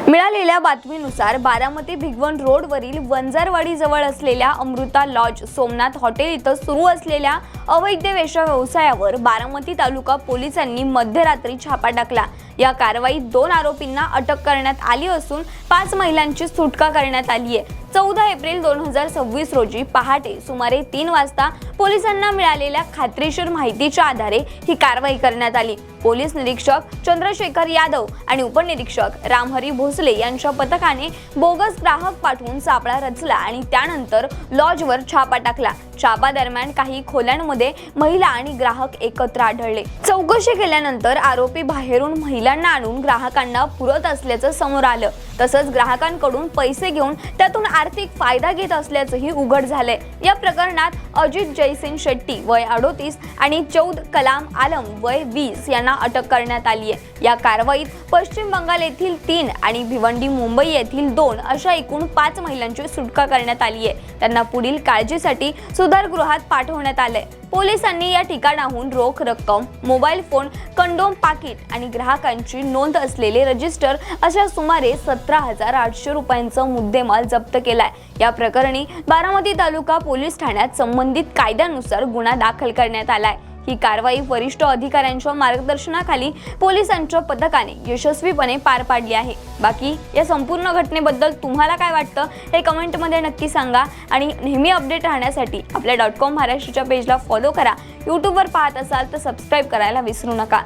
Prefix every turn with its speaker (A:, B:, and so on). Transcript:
A: मिळालेल्या बातमीनुसार बारामती भिगवण रोडवरील वंजारवाडी जवळ असलेल्या अमृता लॉज सोमनाथ हॉटेल इथं सुरू असलेल्या अवैध वेश्या व्यवसायावर बारामती तालुका पोलिसांनी मध्यरात्री छापा टाकला। या कारवाईत 2 आरोपींना अटक करण्यात आली असून 5 महिलांची सुटका करण्यात आली आहे। 14 एप्रिल 2026 रोजी पहाटे सुमारे 3 वाजता पोलिसांना मिळालेल्या खात्रीशीर माहितीच्या आधारे ही कारवाई करण्यात आली। पोलीस निरीक्षक चंद्रशेखर यादव आणि उपनिरीक्षक रामहरी भोसले यांच्या पथकाने बोगस ग्राहक पाठवून सापळा रचला आणि त्यानंतर लॉजवर छापा टाकला। छापा दरम्यान काही खोल्यांमध्ये महिला आणि ग्राहक एकत्र आढळले। चौकशी केल्यानंतर आरोपी बाहेरून महिलांना आणून ग्राहकांना पुरत असल्याचं समोर आलं। तसंच ग्राहकांकडून पैसे घेऊन त्यातून आर्थिक फायदा घेत असल्याचंही उघड झालंय। या प्रकरणात अजित जयसिंग शेट्टी वय 38 आणि चौद कलाम आलम वय 20 यांना अटक करण्यात आली आहे। या कारवाईत पश्चिम बंगाल येथील 3 आणि भिवंडी मुंबई येथील 2 अशा एकूण 5 महिलांची सुटका करण्यात आली आहे। त्यांना पुढील काळजीसाठी सुधारगृहात पाठवण्यात आले। पोलिसांनी या ठिकाणाहून रोख रक्कम, मोबाईल फोन, कंडोम पाकिट आणि ग्राहकांची नोंद असलेले रजिस्टर अशा सुमारे 17,800 रुपयांचा मुद्देमाल जप्त केलाय। या प्रकरणी बारामती तालुका पोलीस ठाण्यात संबंधित कायद्यानुसार गुन्हा दाखल करण्यात आलाय। ही कारवाई वरिष्ठ अधिकाऱ्यांच्या मार्गदर्शनाखाली पोलिसांच्या पथकाने यशस्वीपणे पार पाडली आहे। बाकी या संपूर्ण घटनेबद्दल तुम्हाला काय वाटतं हे कमेंटमध्ये नक्की सांगा आणि नेहमी अपडेट राहण्यासाठी आपल्या .com महाराष्ट्रच्या पेजला फॉलो करा। यूट्यूबवर पाहत असाल तर सबस्क्राइब करायला विसरू नका।